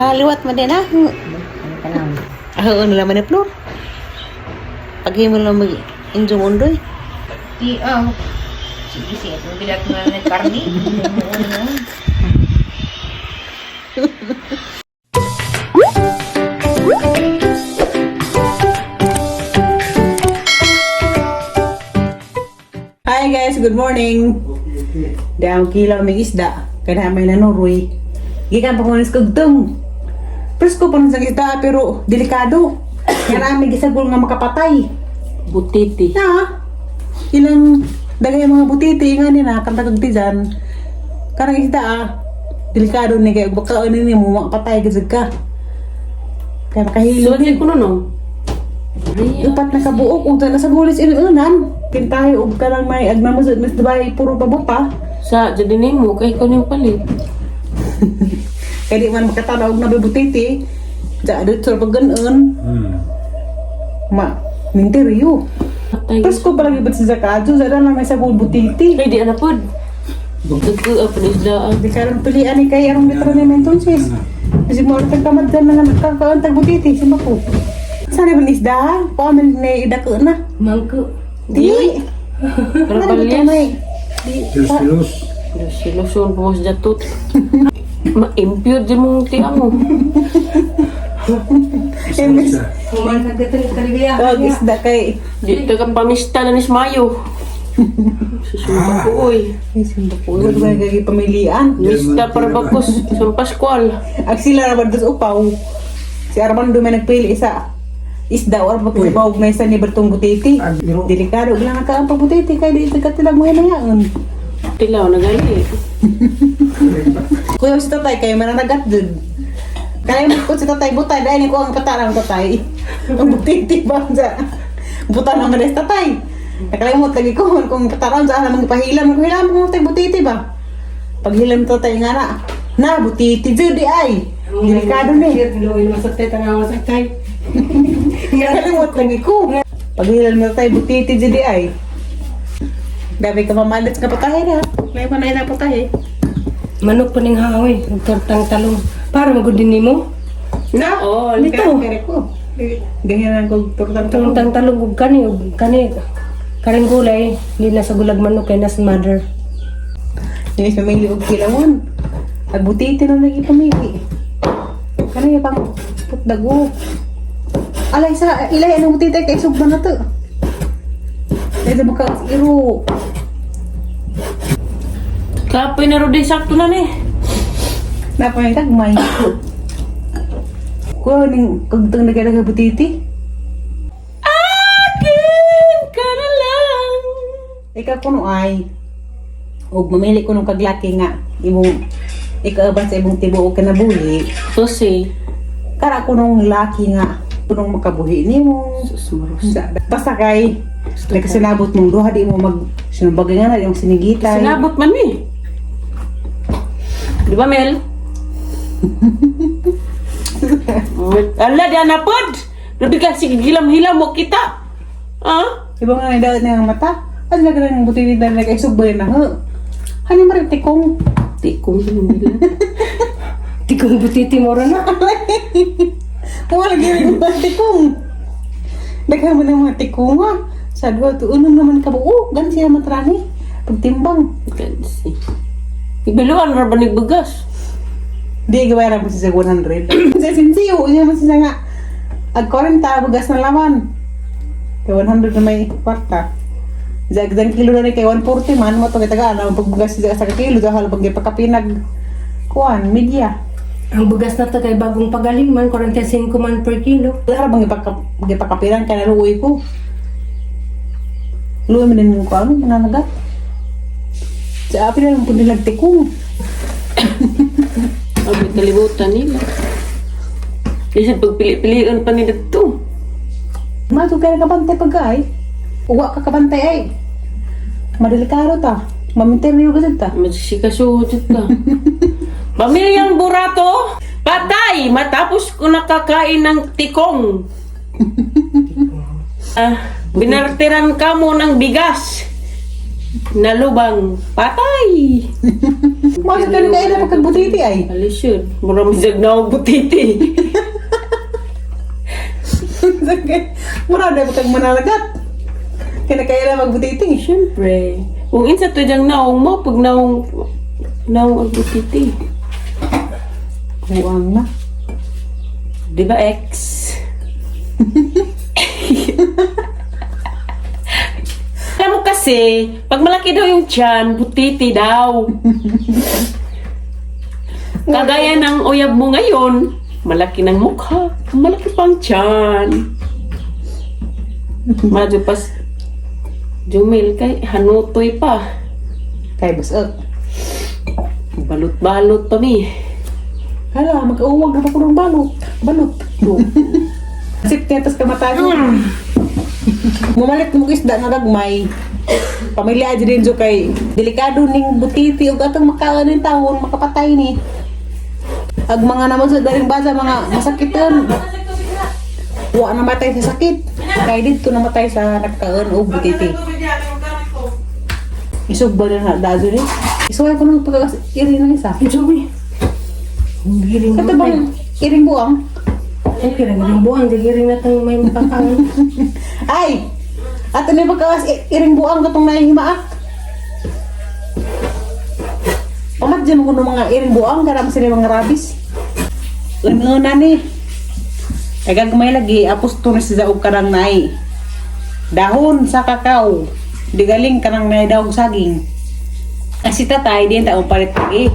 Liwat mo din ah. Ano naman na plur. Paghi mo lang mag-enjoy mundoy. Iya. Sige, sige. Kung bilat mo lang ng karni. Hi guys, good morning. Daw kilaw may isda. Kaya may nanuroy. Gikan pa kunis kagtong. Presko pa sa isda pero delikado. Kaya namin gisagol nga makapatay. Butiti. Na. Ilang dagay mga butiti nga nila kantag dyan. Karang isda delikado ni kaya baka ano ni mo makapatay gazag ka. Kaya makahilo. Suwagin ko no. Upat na kabuok ug na sa gulis inunan. Kintahay og karang may agnamasud mas dabay puro pabuta. Sa jadi nimo kay ko ning palit. Kaya di man makatanaw og nabibutiti. Ja adto sa pagganon. Ma minteriyo. Tapos ko parang ibat sa zakadyo, sa na may sabol butiti. Kay di ana pod. Dugko apa isda. Di karang pilian ni kay arong metro ni mentonsis. Kasi mo rin kamaddan na nakakaantag butiti si Mapo. Sana ba isda? Paano may idako na? Mangko. Di. Karapalya. Di. Silusun po sa jatot. Ma-impure di mong tiamo. Tawag isda kay. Di ka pamista na ni Mayo. Susunod ko oy. Ay, simba po. Wala ba gagi pamilian? Mista para bakos sa Pascual. Ang sila naman dos upaw. Si Armando may nagpili isa. Isda or pagkabawag na isa ni Bertong Butiti. Delikado lang nakaang pabutiti kaya di ka tila mo hinayaon. Tilaw na gali. Kuya si tatay kayo mananagat dun. Kaya mo ko si tatay butay dahil ko ang katarang tatay. Ang butiti ba sa buta naman des tatay. Nakalimot lagi ko kung katarang sa alam pahilam ko hilam mo tay butiti ba. Paghilam tatay nga na butiti jud di ay. Delikado ni. Luoy sa teta nga sa tay. Nakalimot lagi ko. Paghilam mo tatay butiti jud di ay. Dabi ka mamalit ka patahe na. May panay na patahe. Manok pa ning haoy, tortang talong. Para magudin nimo. Na, Dito. Kere ko. Ganyan ang tortang Tortang talong ug kani. Karing gulay, hindi na sa gulag manok kay nas mother. Yung pamili og kilawon. At butiti na lagi pamili. Kanaya pang putdago. Alay sa ilay anong butiti kay sugban na to. Kaya sa baka iro. Kapoy na ro di sakto na ni. Napay tagmay. Ko ning kagtang na kaya butiti. Akin ka na lang. Ikaw kuno ay og mamili ko nung kaglaki nga imong ikaban sa imong tibuok ka na buli. Susi. Kara ko nung laki nga kunong makabuhi nimo. Basta kay nagkasinabot mong duha di mo mag sinubagay nga na yung sinigitay. Sinabot man ni. Di ba Mel? Ala di ana pod. Labi ka sige gilam-hilam mo kita. Ah? Iba nga daw na ang mata. At lagyan ng buti nila na kay subbay na ho. Hani marit tikong. Tikong nila. Tikong butiti mo ron na. Wala gyud yung tikong. Daghan mo ng mga tikong ha. Sa duha to unom naman ka buo. Gan siya matrani. Pagtimbang. Gansi. Ibiluan ra ba nigbugas? Di gawara mo siya 100. Sa sinsiyo, niya mo siya nga. Ag 40 bugas na laman. Kay 100 na may kwarta. Zagdang kilo na ni kay 140 man mo to kay taga na pagbugas siya sa kilo dahil pag gipakapinag kuan media. Ang bugas na to kay bagong pagaling man 45 man per kilo. Dahil bang gipakapinan kay naluoy ko. Luoy man din ko ano mananagat. Sa api na lang po nilang tikong. Abi kalibutan nila. Kasi pagpili-pilian pa nila to. Mato kaya kabantay pagkay. Uwa ka kabantay ay. Madelikado ta. Maminteryo ka ta. Magsikasuhot ka. Pamilyang burato, patay matapos ko nakakain ng tikong. Binartiran ka mo ng bigas. nalubang patay. Masa ka na kayo na magkagbutiti ay. Alisyon. Mura misag na ako butiti. Mura na magkag manalagat. Kaya na kayo na magbutiti. Siyempre. Kung insa to diyang naong mo, pag naong ang butiti. Buang na. Di ba, ex? Alam mo kasi, pag malaki daw yung tiyan, butiti daw. Kagaya ng uyab mo ngayon, malaki ng mukha, malaki pang tiyan. Medyo pas, Jumil kay hanutoy pa. Kay busog. Balot-balot pa mi. Hala, mag-uwag na ako ng balot. Balot. Sip tetas kamatagan. Mumalit mo isda na gagmay. Pamilya aja din so kay delikado ning butiti ug atong makaon ning taon makapatay ni. Ag mga naman sa daring basa mga masakiton. Wa na matay sa sakit. Kay dito namatay sa nagkaon og butiti. Isugba na dazo ni. Isuway ko nang pagkas iri na isa. Jumi. Giring Kato bang iring buang? Okay lang, giring buang, giring na itong may makakaon. Ay! Ato na pagkas iring buang katong nahihimaak. Pamat dyan ko ng mga iring buang, karama sila mga rabis. Una ni. Kagagmay lagi, apos tunis sa og karang nai. Dahon sa kakao. Di galing karang nai daw saging. Asi tatay, di taong palit lagi.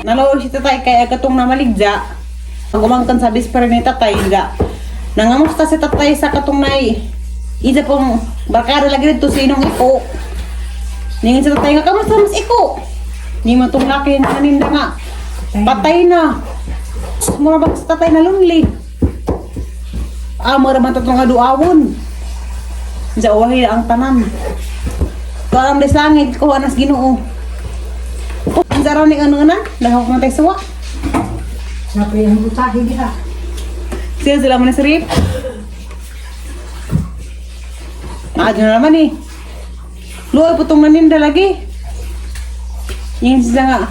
Nalawag si tatay kaya katong namaligja. Ang umangkan sa bispera ni tatay, nga. Nangamusta si tatay sa katong nai. Isa pong barkada lagi dito sinong iko. Ningin sa tatay nga, kamusta mas iko? Ni matong laki na naninda nga. Patay na. Mura ba sa tatay na lonely? Mura ba tatong aduawon? Sa uwahi ang tanan. Karang deslangit ko anas Ginoo. Ang saraw ni ano na, lahok na tayo suwa. Sabi ang butahe diha. Sila mo na sirip. Adyo na naman eh. Luoy putong naninda lagi. Yung sisa nga.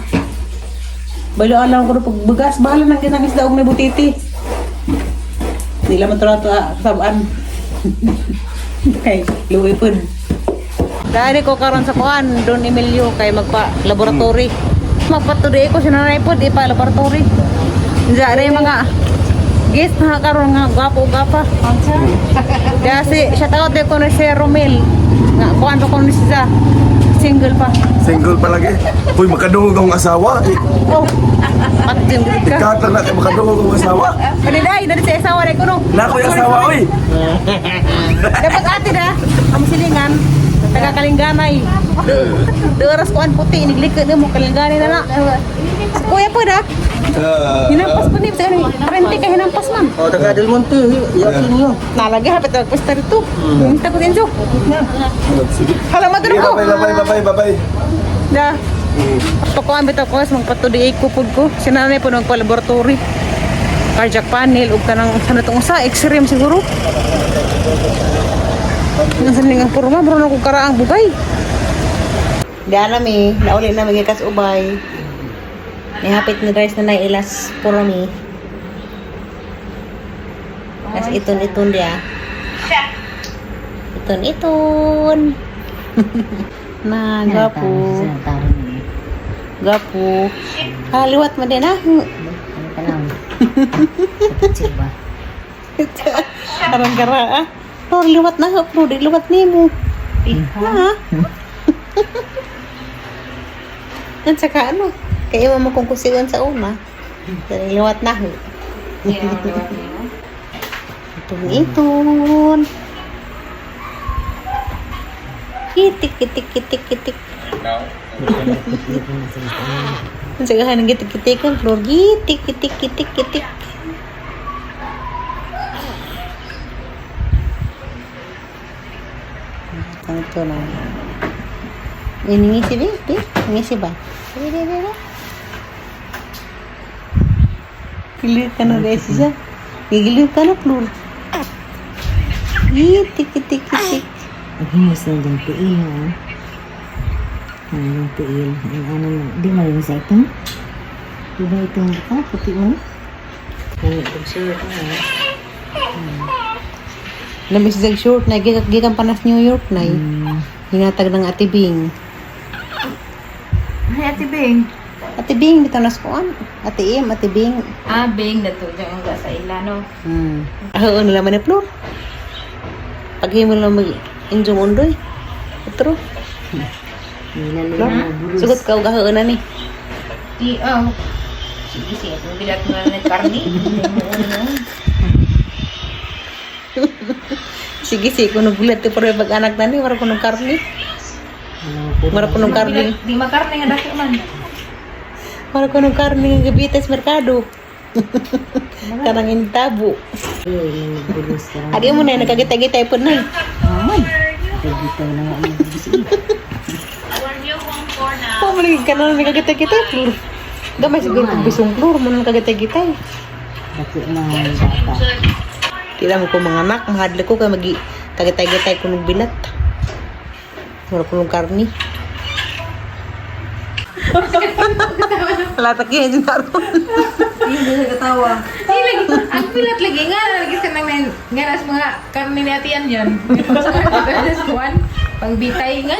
Balo alam ko na pagbagas. Bahala nang kinang isda og may butiti. Nila maturato sabaan. Okay, luoy po. Dahil ko karon sa kuan, Don Emilio kay magpa-laboratory. Magpatuloy ko siya na po, di pa laboratory. Diyan na yung mga guest na karon nga gwapo-gapa. Kaya siya tawag din ko na si Romel. Nga, kuan ko na siya. Single pa. Single pa lagi. Uy, makadungog ang asawa. Oh, patim ka. Ikatan na kayo makadungog ang asawa. Paniday, nari sa asawa na ko no. Nakoy asawa, uy. Dapat ati na, ang silingan. Taga-kalingganay. Doras ko ang puti, niglikod mo, kalingganay na na. Kuya po da. Hinampas po niya. Rente ka hinampas man. Oh, taga Del Monte. Yakin niyo. Nalagi, hapit ang pasta rito. Hinta ko din siya. Hala, maduro ko. Bye-bye. Da. Pakuan bitaw ko, magpatuloy ko po ko. Sinanay po nagpa-laboratory. Cardiac panel, ug kanang sana itong usa, X-ray siguro. Nasa nga purma, bro na kong karaang bugay. Diyan mi, nauli na magikas ubay. Nihapit ni guys na nailas purami. Kasi iton dia. Iton. Na, gapo. Gapo. Liwat mo din ah. Karang gara ah. Lor, liwat na ho, bro. Di liwat ni mo. Ha? At saka ano, kaya mo kung kusigan sa una. Dari liwat na ho. Iton. Kitik. Ang sagahan ng kitik-kitikan, Flor. Kitik. Ito na. Ngisi ba? Ngisi ba? Kilir ka na rin siya. Gigilir ka na, Flor. Kitik. Naghimas na din po iyo. Yung tiil. Yung ano, di mo sa ito? Di ba itong puti mo? Kaya itong shirt mo. Namis dag short na gikan panas New York na hinatag ng Ate Bing. Ay, Ate Bing. Ate Bing dito nas kuan. Ate Im, Ate Bing. Ah, Bing, dato dyan nga sa ila, no? Ako nila man plur. Paghimo lang mag injong undoy. Otro. Nilalay Plur. na burus. Sugot ka og na ni. Sige, sige. Kung bilat mo na nagkarni. Sige sige kuno bulat ti pero pag anak nani wala kuno karni. Wala kuno karni. Di makarni nga dako man. Wala kuno karni nga gabites merkado. Kanang intabo. Burus ka. Adi mo na nakagitay-gitay pud na. Ay, bitaw na nga ang burus. Oh, mali ka na nakagitay-gitay plur. Gamay siguro kung bisong plur mo na nakagitay-gitay. Dako na ang bata. Tila mo ko mga anak, mahadli ko kay magi kagitay-gitay kuno bilat. Wala kuno karni. Wala taki yung karon. Hindi na katawa. Ay, lagi, ang pilat lagi nga, lagi sa nang nga nas mga karne ni atiyan yan. Sa mga kuwan, pangbitay nga,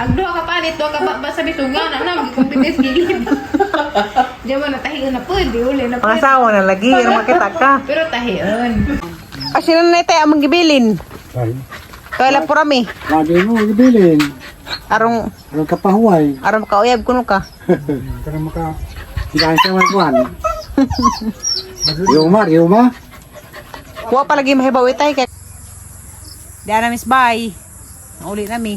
ang duha ka panit, duha ka ba sa bitungan, na magkumpites gilid. Diyan mo natahiyon na po, di uli na po. Mga asawa na lagi, yung makita ka. Pero tahiyon. Ah, sino na tayo amang gibilin? Kaya lang purami. Lagi mo, ibilin. Arong, Ang kapahuay. arong kauyab kuno ka. Karena maka tidak sa mga kuan. Yuma. Kuha pa lagi mahibaw itay kay. Di na miss bye. Nauli na mi.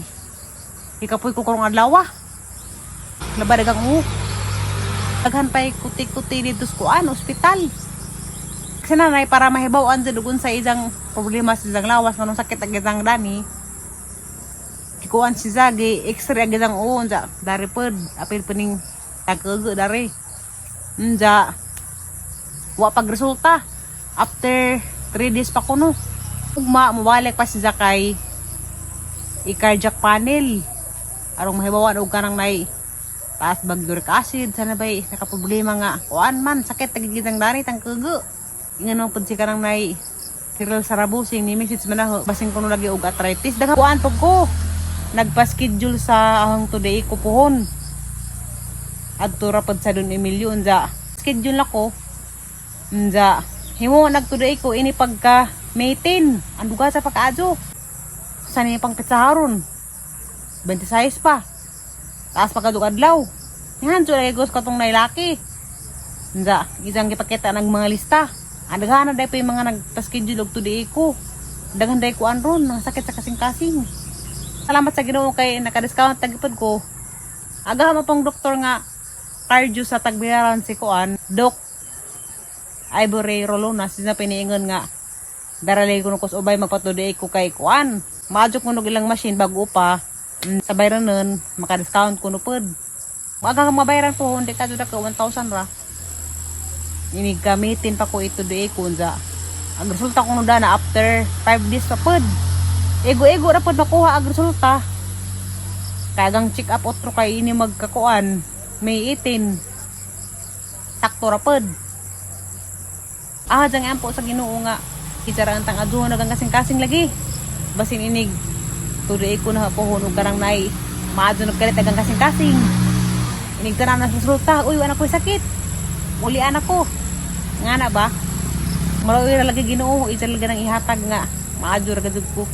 Ikapoy ko kurong adlaw. Laba dagang daghan pay kuti-kuti dito sa kuan, ospital. Kasi nanay para mahibawan sa dugon sa isang problema sa isang lawas manong sakit ang isang dani. Kikuan si Zagi, x-ray ang isang uon sa dari pod, apil pening tagkago dari. Nja, wa pag resulta. After 3 days pa kuno. Ugma, mabalik pa si Zakay. I-cardiac panel. Arong mahibawan og kanang nay taas bag uric acid sana bay nakaproblema nga kuan man sakit tagigitang dari tangkago. Ingano pud si kanang nay Cyril Sarabusing ni message man ako basing kuno lagi og arthritis daghang kuan pud ko. Nagpa-schedule sa ahang today ko puhon. Adto ra pod sa Don Emilio unja. Schedule ako. Unja. Himo nagtoday ko ini pagka May 10. Anduga sa pagkaadyo. Sa ni pang pitsaharon. 26 pa. Taas pa kadug adlaw. Yan so lagi ko katong nailaki. Unja, isang gipakita ng mga lista. Daghan na day pa yung mga nagpa-schedule og today ko. Daghan day ko anron nang sakit sa kasing-kasing. Salamat sa Ginoo kay naka-discount tagipod ko. Aga mo pang doktor nga cardio sa tagbiyaran si kuan, Doc Ivory Rolona sina piniingon nga daralay ko nung ubay magpatuloy ko kay kuan. Maadyo ko ilang machine bago pa sa bayranon maka-discount ko no pod. Aga ka mabayaran po hindi ka duda ka 1,000 ra. Ini gamitin pa ko ito di ko unsa. Ang resulta ko no na after 5 days pa pod. Ego-ego ra pod makuha ang resulta. Kagang check up otro kay ini magkakuan May 18. Sakto ra pod. Jang ampo sa Ginoo nga kitaraan tang adto nagang kasing-kasing lagi. Basin inig tuloy ko na pohon og karang nay maadto nagkalit nagang kasing-kasing. Inig tanan na resulta, uy wala ko sakit. Uli anak ko. Nga na ba? Marawi ra lagi Ginoo isa talaga nang ihatag nga maadto ra gud ko.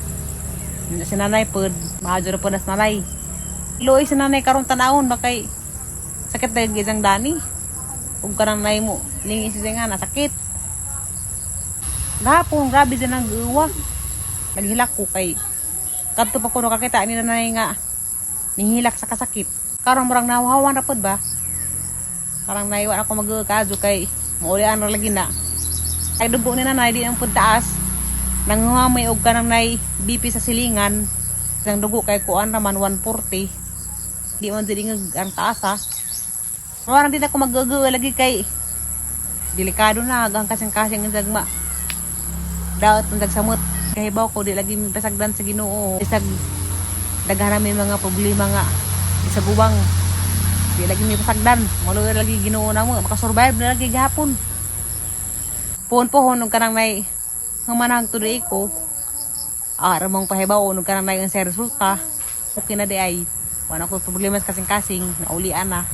Si nanay pod, mahadyo po nas nanay. Loy si nanay karong tanawon bakay sakit na yung isang dani. Kung karang nay mo, lingis siya nga nasakit. Gahapon, grabe din ang guwa. Naghilak ko kay kadto pa ko nakakita ni nanay nga nihilak sa kasakit. Karong murang nahawawan ra pod ba? Karang naiwan ako magkadyo kay maulian ra lagi na. Ay dugo ni nanay di ang taas. Nanguhamay og kanang nay BP sa silingan. Isang dugo kay kuan raman 140. Di man dili ang taas ha. Marang din ako maggugo lagi kay delikado na ang kasing-kasing ng dagma. Daot ng dagsamot kay baw ko di lagi pasagdan sa Ginoo. Isag daghan may mga problema nga Sa gubang. Di lagi may pasagdan. Maluwi lagi Ginoo na mo. Makasurvive na lagi gihapon. Puhon-puhon nung kanang may humanang tuloy ko. Ramang pahibaw nung kanang may ang sa resulta. Okay na di ay. Wala ko problema sa kasing-kasing. Naulian na.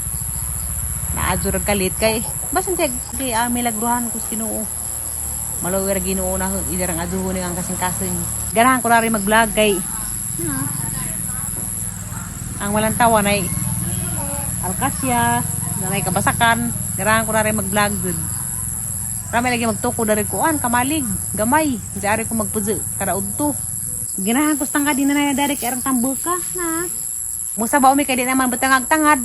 Naadzurag kalit kay. Basta di milagruhan ko sa Ginoo. Maluwi ra Ginoo na idarang adzuhon ang kasing-kasing. Ganahan ko na rin mag-vlog kay. Ang walang tawa ay alkasya, nanay kabasakan, ganahan ko na rin mag-vlog good. Marami lagi magtuko na rin kuan, kamalig, gamay, hindi ari ko magpudyo, karaod to. Ganahan ko stangka din na dari kay arang tambol ka, na. Musa ba umi kay di naman batangag-tangad.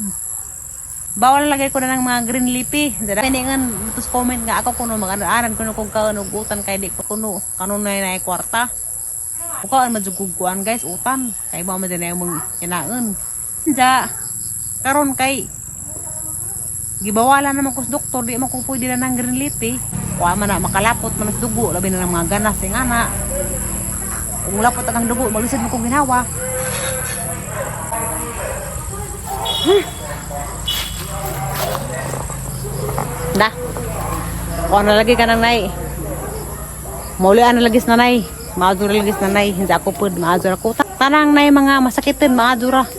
Bawal lagay ko na ng mga green leafy. Piningan, tapos comment nga ako kuno, mag-aran kuno kung kaunugutan kay di ko kuno, kanon na kwarta. Bukaan madjugugkuan guys, utan. Kay mo man din yung mong kinaon. Hindi. Karon kay gibawalan naman ko sa doktor, di mo ko pwede na ng green leaf eh. Kuha man na makalapot man sa dugo, labi na ng mga ganas yung ana. Kung lapot ang dugo, maglisod mo kong ginawa. Da. Kuha na lagi ka ng nay. Maulian na lagis na nay. Maadura lagis na nay. Hindi ako po, maadura ko. Tanang nay mga masakitin, maadura.